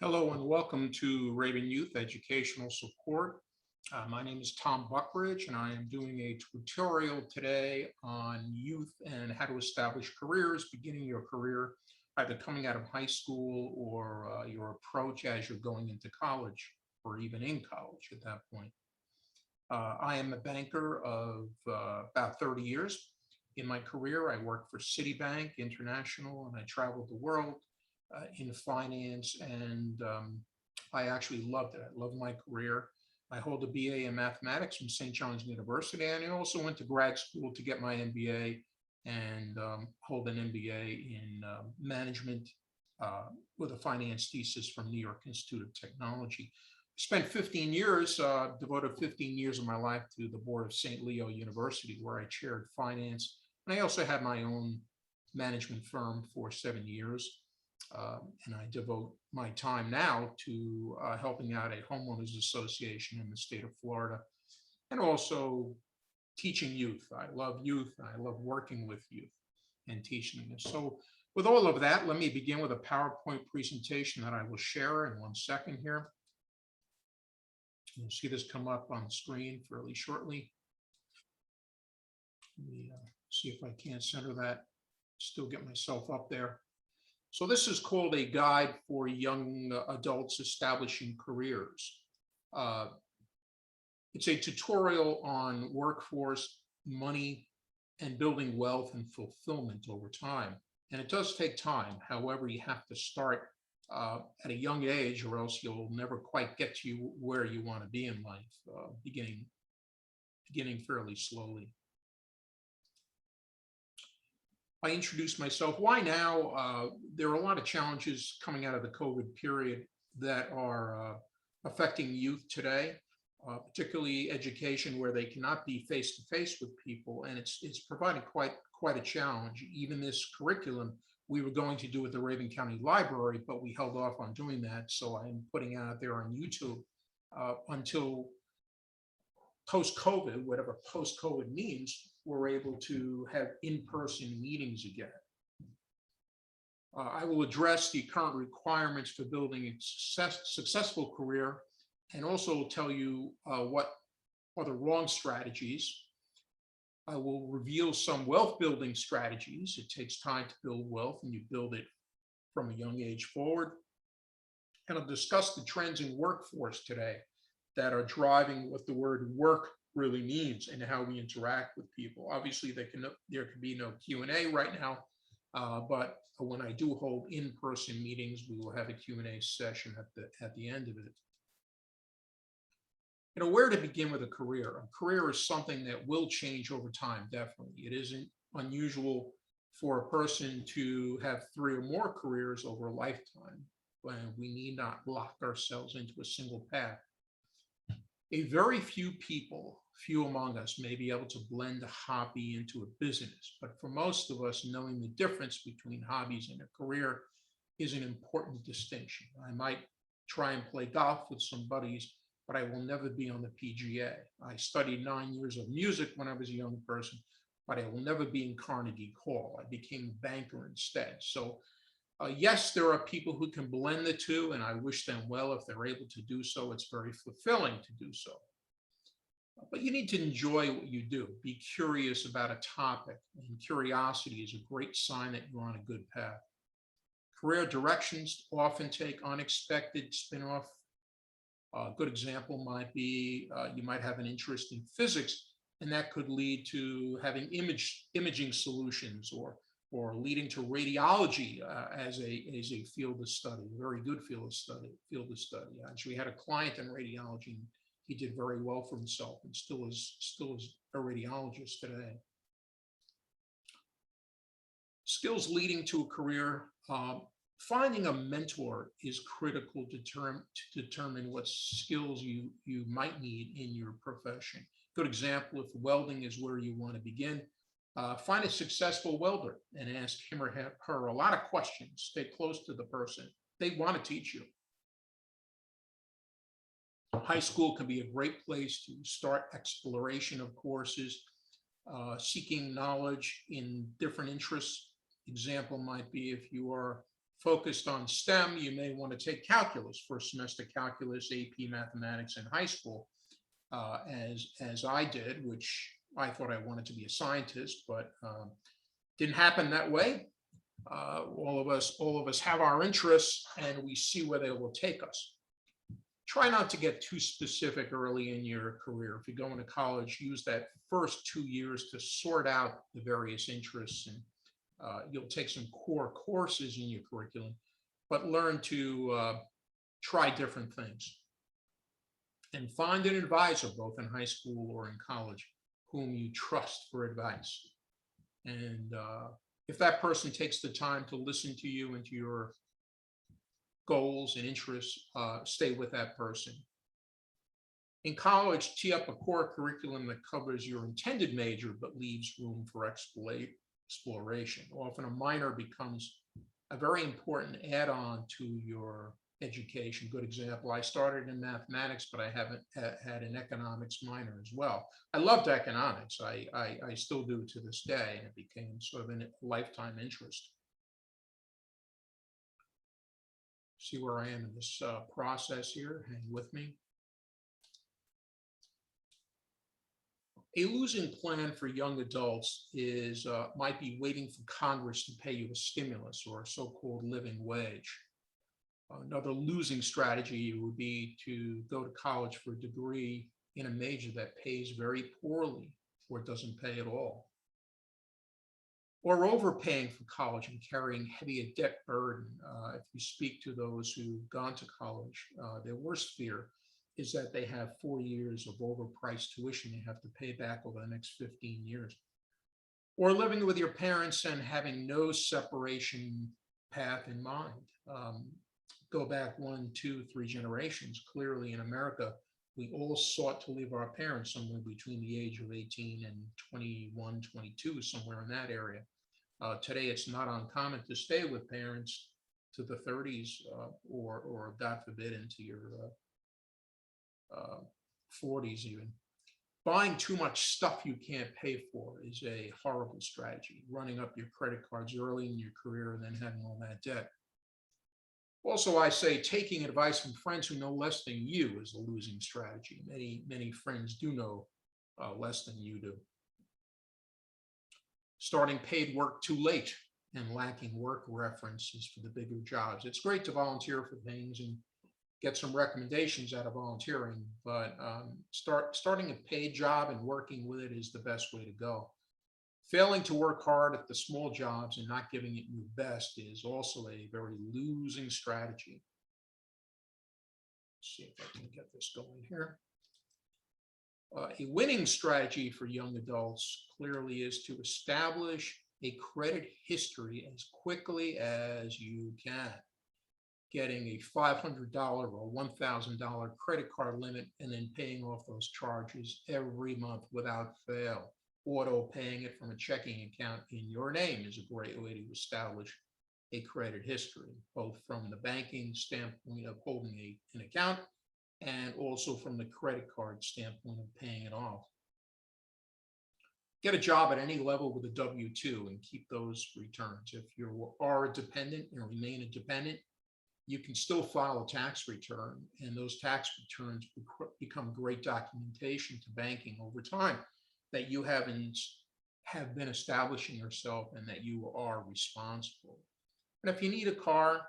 Hello and welcome to Rabun Youth Educational Support. My name is Tom Buckridge and I am doing a tutorial today on youth and how to establish careers, beginning your career, either coming out of high school or your approach as you're going into college or even in college at that point. I am a banker of about 30 years. In my career, I worked for Citibank International and I traveled the world in finance, and I actually loved it. I loved my career. I hold a BA in mathematics from St. John's University, and I also went to grad school to get my MBA and hold an MBA in management with a finance thesis from New York Institute of Technology. Spent 15 years, devoted 15 years of my life to the board of St. Leo University, where I chaired finance. And I also had my own management firm for 7 years. And I devote my time now to helping out a homeowners association in the state of Florida and also teaching youth. I love youth. I love working with youth and teaching them. So with all of that, let me begin with a PowerPoint presentation that I will share in 1 second here. You'll see this come up on the screen fairly shortly. Let me see if I can't center that, still get myself up there. So this is called a guide for young adults establishing careers. It's a tutorial on workforce, money, and building wealth and fulfillment over time. And it does take time. However, you have to start at a young age or else you'll never quite get to where you want to be in life, beginning fairly slowly. I introduced myself. Why now? There are a lot of challenges coming out of the COVID period that are affecting youth today, particularly education, where they cannot be face to face with people, and it's providing quite a challenge. Even this curriculum we were going to do at the Raven County Library, but we held off on doing that. So I'm putting it out there on YouTube until post-COVID, whatever post-COVID means, we're able to have in-person meetings again. I will address the current requirements for building a successful career and also tell you what are the wrong strategies. I will reveal some wealth building strategies. It takes time to build wealth and you build it from a young age forward. And I'll discuss the trends in workforce today that are driving what the word work really means and how we interact with people. Obviously, there can be no Q&A right now, but when I do hold in-person meetings, we will have a Q&A session at the end of it. Where to begin with a career? A career is something that will change over time, definitely. It isn't unusual for a person to have 3 or more careers over a lifetime, when we need not lock ourselves into a single path. A very few people, few among us, may be able to blend a hobby into a business, but for most of us, knowing the difference between hobbies and a career is an important distinction. I might try and play golf with some buddies, but I will never be on the PGA. I studied 9 years of music when I was a young person, but I will never be in Carnegie Hall. I became a banker instead. So yes, there are people who can blend the two, and I wish them well if they're able to do so. It's very fulfilling to do so. But you need to enjoy what you do. Be curious about a topic, and curiosity is a great sign that you're on a good path. Career directions often take unexpected spin-off. A good example might be you might have an interest in physics, and that could lead to having imaging solutions or leading to radiology as a field of study, a very good field of study. I actually had a client in radiology, and he did very well for himself and still is a radiologist today. Skills leading to a career. Finding a mentor is critical to determine what skills you might need in your profession. Good example, if welding is where you want to begin, find a successful welder and ask him or her a lot of questions. Stay close to the person. They want to teach you. High school can be a great place to start exploration of courses, seeking knowledge in different interests. Example might be if you are Focused on STEM, you may want to take calculus, first semester calculus, AP mathematics in high school, as I did, which I thought I wanted to be a scientist, but didn't happen that way. All of us have our interests, and we see where they will take us. Try not to get too specific early in your career. If you go into college, use that first 2 years to sort out the various interests, and you'll take some core courses in your curriculum, but learn to try different things. And find an advisor, both in high school or in college, whom you trust for advice. And if that person takes the time to listen to you and to your goals and interests, stay with that person. In college, tee up a core curriculum that covers your intended major, but leaves room for exploration. Often a minor becomes a very important add-on to your education. Good example, I started in mathematics, but I haven't had an economics minor as well. I loved economics. I still do to this day, and it became sort of a lifetime interest. See where I am in this process here. Hang with me. A losing plan for young adults is might be waiting for Congress to pay you a stimulus or a so-called living wage. Another losing strategy would be to go to college for a degree in a major that pays very poorly or doesn't pay at all. Or overpaying for college and carrying heavy a debt burden. If you speak to those who've gone to college, their worst fear is that they have 4 years of overpriced tuition they have to pay back over the next 15 years. Or living with your parents and having no separation path in mind. Go back 1, 2, 3 generations. Clearly in America, we all sought to leave our parents somewhere between the age of 18 and 21, 22, somewhere in that area. Today, it's not uncommon to stay with parents to the 30s or God forbid, into your 40s even. Buying too much stuff you can't pay for is a horrible strategy. Running up your credit cards early in your career and then having all that debt. Also, I say taking advice from friends who know less than you is a losing strategy. Many friends do know less than you do. Starting paid work too late and lacking work references for the bigger jobs. It's great to volunteer for things and get some recommendations out of volunteering, but starting a paid job and working with it is the best way to go. Failing to work hard at the small jobs and not giving it your best is also a very losing strategy. Let's see if I can get this going here. A winning strategy for young adults clearly is to establish a credit history as quickly as you can. Getting a $500 or $1,000 credit card limit and then paying off those charges every month without fail. Auto paying it from a checking account in your name is a great way to establish a credit history, both from the banking standpoint of holding an account and also from the credit card standpoint of paying it off. Get a job at any level with a W-2 and keep those returns. If you are a dependent and remain a dependent, you can still file a tax return, and those tax returns become great documentation to banking over time that you have been establishing yourself and that you are responsible. And if you need a car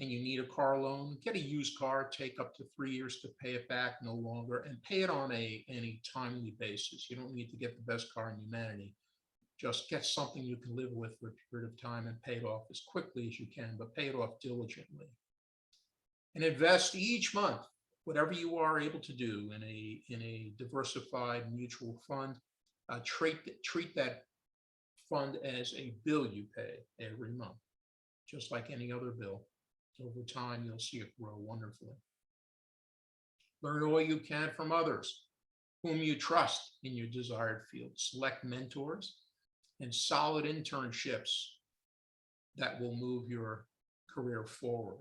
and you need a car loan, get a used car, take up to 3 years to pay it back, no longer, and pay it on a timely basis. You don't need to get the best car in humanity. Just get something you can live with for a period of time and pay it off as quickly as you can, but pay it off diligently. And invest each month, whatever you are able to do, in a diversified mutual fund. Treat that fund as a bill you pay every month, just like any other bill. Over time, you'll see it grow wonderfully. Learn all you can from others whom you trust in your desired field. Select mentors and solid internships that will move your career forward.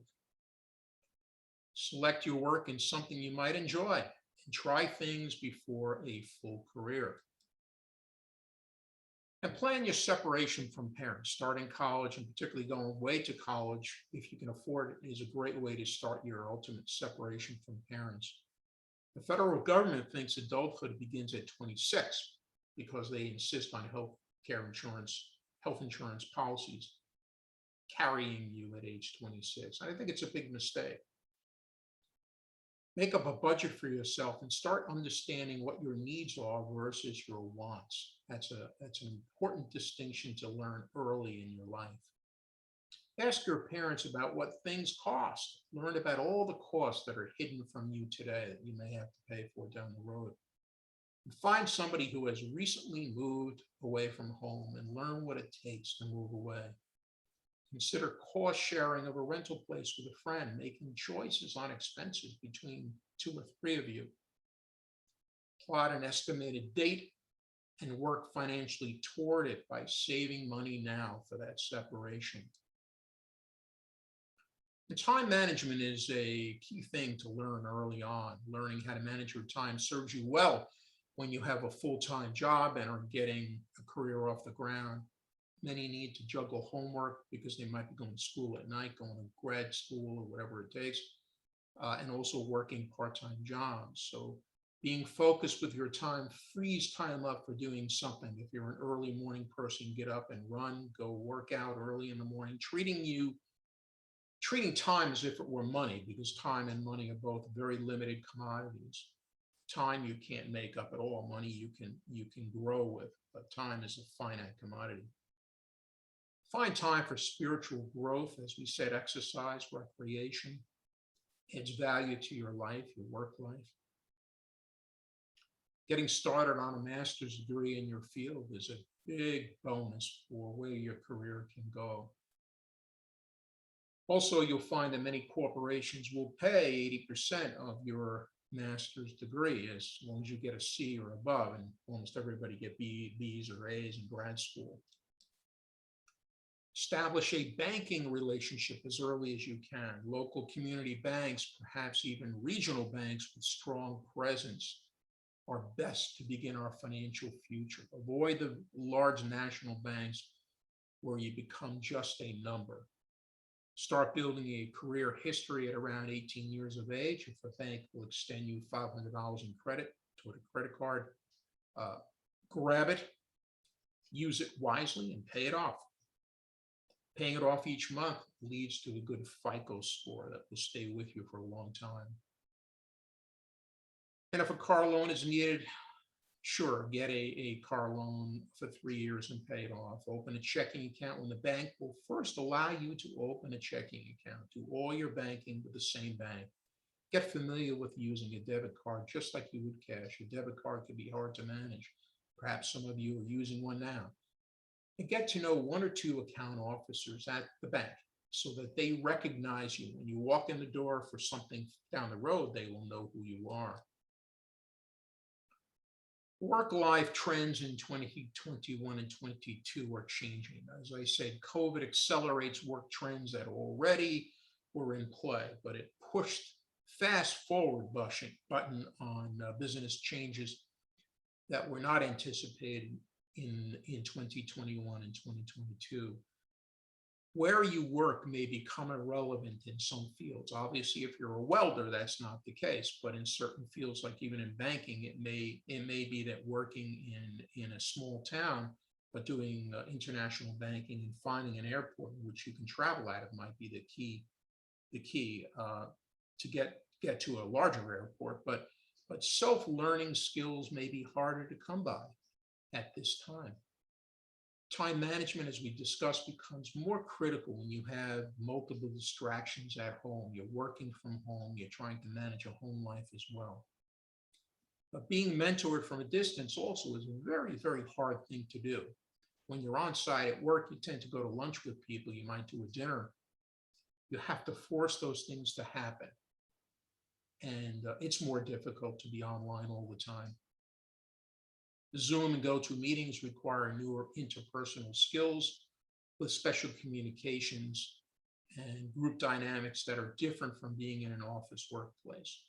Select your work in something you might enjoy and try things before a full career. And plan your separation from parents. Starting college and particularly going away to college, if you can afford it, is a great way to start your ultimate separation from parents. The federal government thinks adulthood begins at 26 because they insist on health insurance policies carrying you at age 26. I think it's a big mistake. Make up a budget for yourself and start understanding what your needs are versus your wants. That's an important distinction to learn early in your life. Ask your parents about what things cost. Learn about all the costs that are hidden from you today that you may have to pay for down the road. And find somebody who has recently moved away from home and learn what it takes to move away. Consider cost sharing of a rental place with a friend, making choices on expenses between two or three of you. Plot an estimated date and work financially toward it by saving money now for that separation. The time management is a key thing to learn early on. Learning how to manage your time serves you well when you have a full-time job and are getting a career off the ground. Many need to juggle homework because they might be going to school at night, going to grad school or whatever it takes, and also working part-time jobs. So being focused with your time frees time up for doing something. If you're an early morning person, get up and run, go work out early in the morning, treating time as if it were money, because time and money are both very limited commodities. Time you can't make up at all. Money you can grow with, but time is a finite commodity. Find time for spiritual growth, as we said, exercise, recreation. Adds value to your life, your work life. Getting started on a master's degree in your field is a big bonus for where your career can go. Also, you'll find that many corporations will pay 80% of your master's degree as long as you get a C or above, and almost everybody get B's or A's in grad school. Establish a banking relationship as early as you can. Local community banks, perhaps even regional banks with strong presence, are best to begin our financial future. Avoid the large national banks where you become just a number. Start building a career history at around 18 years of age. If a bank will extend you $500 in credit toward a credit card, grab it, use it wisely, and pay it off. Paying it off each month leads to a good FICO score that will stay with you for a long time. And if a car loan is needed, sure, get a car loan for 3 years and pay it off. Open a checking account when the bank will first allow you to open a checking account. Do all your banking with the same bank. Get familiar with using a debit card just like you would cash. A debit card can be hard to manage. Perhaps some of you are using one now. And get to know one or two account officers at the bank so that they recognize you. When you walk in the door for something down the road, they will know who you are. Work-life trends in 2021 and 22 are changing. As I said, COVID accelerates work trends that already were in play, but it pushed fast forward button on business changes that were not anticipated in 2021 and 2022. Where you work may become irrelevant in some fields. Obviously, if you're a welder, that's not the case, but in certain fields, like even in banking, it may be that working in a small town, but doing international banking and finding an airport in which you can travel out of might be the key to get to a larger airport. But self-learning skills may be harder to come by at this time. Time management, as we discussed, becomes more critical when you have multiple distractions at home. You're working from home, you're trying to manage a home life as well. But being mentored from a distance also is a very, very hard thing to do. When you're on site at work, you tend to go to lunch with people, you might do a dinner. You have to force those things to happen. And it's more difficult to be online all the time. Zoom and GoToMeetings require newer interpersonal skills with special communications and group dynamics that are different from being in an office workplace.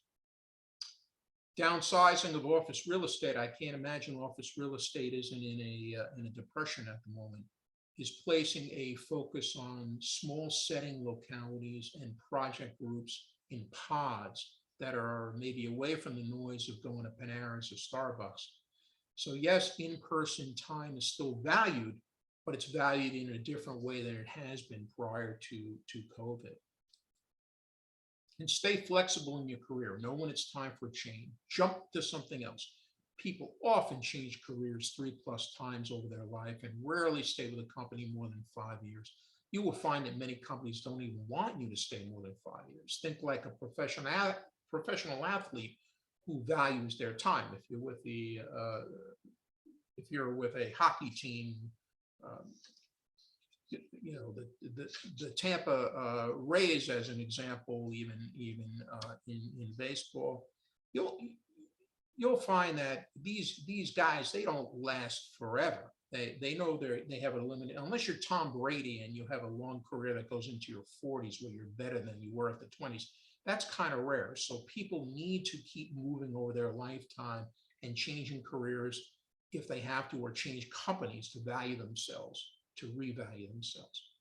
Downsizing of office real estate, I can't imagine office real estate isn't in a depression at the moment, is placing a focus on small setting localities and project groups in pods that are maybe away from the noise of going to Panera's or Starbucks. So yes, in-person time is still valued, but it's valued in a different way than it has been prior to COVID. And stay flexible in your career. Know when it's time for a change. Jump to something else. People often change careers 3+ times over their life and rarely stay with a company more than 5 years. You will find that many companies don't even want you to stay more than 5 years. Think like a professional athlete who values their time. If you're with a hockey team, um, the Tampa Rays, as an example, even in baseball, you'll you'll find that these guys, they don't last forever. They know they have a limited, unless you're Tom Brady and you have a long career that goes into your 40s where you're better than you were at the 20s. That's kind of rare. So people need to keep moving over their lifetime and changing careers if they have to, or change companies to value themselves, to revalue themselves.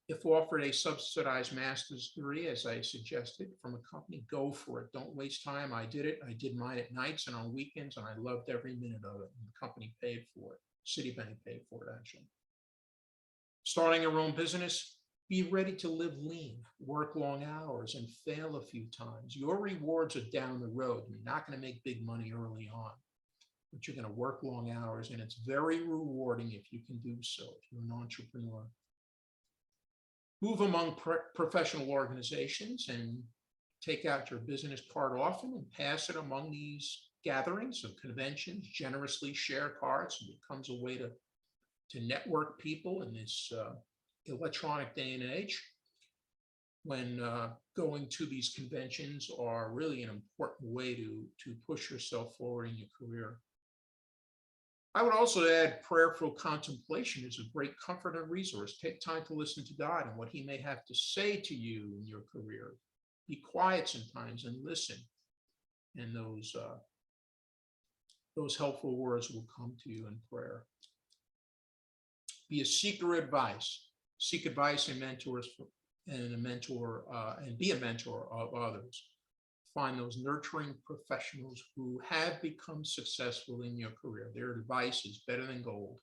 If offered a subsidized master's degree, as I suggested, from a company, go for it. Don't waste time. I did it. I did mine at nights and on weekends, and I loved every minute of it. And the company paid for it. Citibank paid for it, actually. Starting your own business, be ready to live lean, work long hours, and fail a few times. Your rewards are down the road. You're not going to make big money early on, but you're going to work long hours, and it's very rewarding if you can do so, if you're an entrepreneur. Move among professional organizations and take out your business card often and pass it among these gatherings of conventions. Generously share cards. It becomes a way to network people in this electronic day and age, when going to these conventions are really an important way to push yourself forward in your career. I would also add prayerful contemplation is a great comfort and resource. Take time to listen to God and what he may have to say to you in your career. Be quiet sometimes and listen. And those helpful words will come to you in prayer. Be a seeker of advice. Seek advice and mentors and be a mentor of others. Find those nurturing professionals who have become successful in your career. Their advice is better than gold.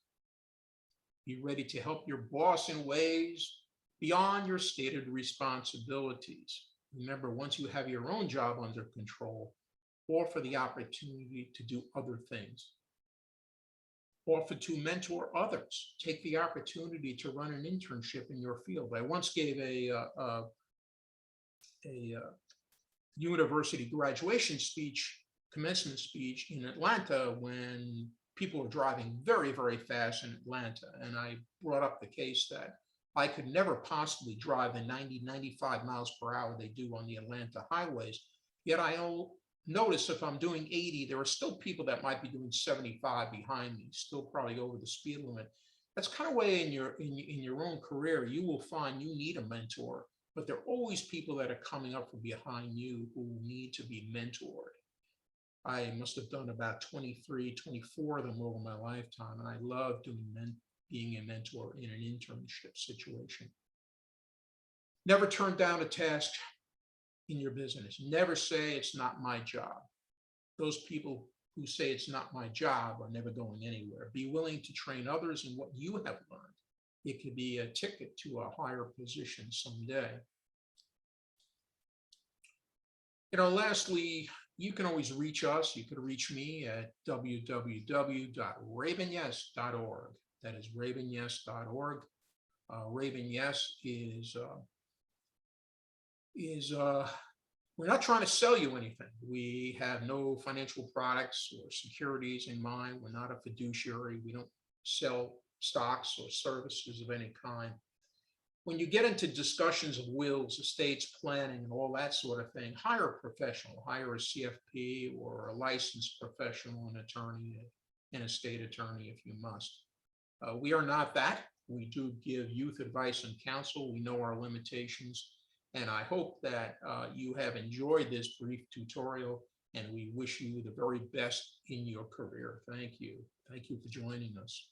Be ready to help your boss in ways beyond your stated responsibilities. Remember, once you have your own job under control, offer the opportunity to do other things. Offer to mentor others. Take the opportunity to run an internship in your field. I once gave a university graduation speech, commencement speech in Atlanta, when people were driving very, very fast in Atlanta. And I brought up the case that I could never possibly drive the 90, 95 miles per hour they do on the Atlanta highways. Yet I notice if I'm doing 80, there are still people that might be doing 75 behind me, still probably over the speed limit. That's kind of way in your own career, you will find you need a mentor, but there are always people that are coming up from behind you who need to be mentored. I must have done about 23, 24 of them over my lifetime, and I love being a mentor in an internship situation. Never turn down a task in your business. Never say it's not my job. Those people who say it's not my job are never going anywhere. Be willing to train others in what you have learned. It could be a ticket to a higher position someday. Lastly, you can always reach us. You can reach me at www.rabunyes.org. That is rabunyes.org. Rabun YES is we're not trying to sell you anything. We have no financial products or securities in mind. We're not a fiduciary. We don't sell stocks or services of any kind. When you get into discussions of wills, estates, planning, and all that sort of thing, hire a professional, hire a CFP or a licensed professional, an attorney, an estate attorney if you must. We are not that. We do give youth advice and counsel. We know our limitations. And I hope that you have enjoyed this brief tutorial and we wish you the very best in your career. Thank you. Thank you for joining us.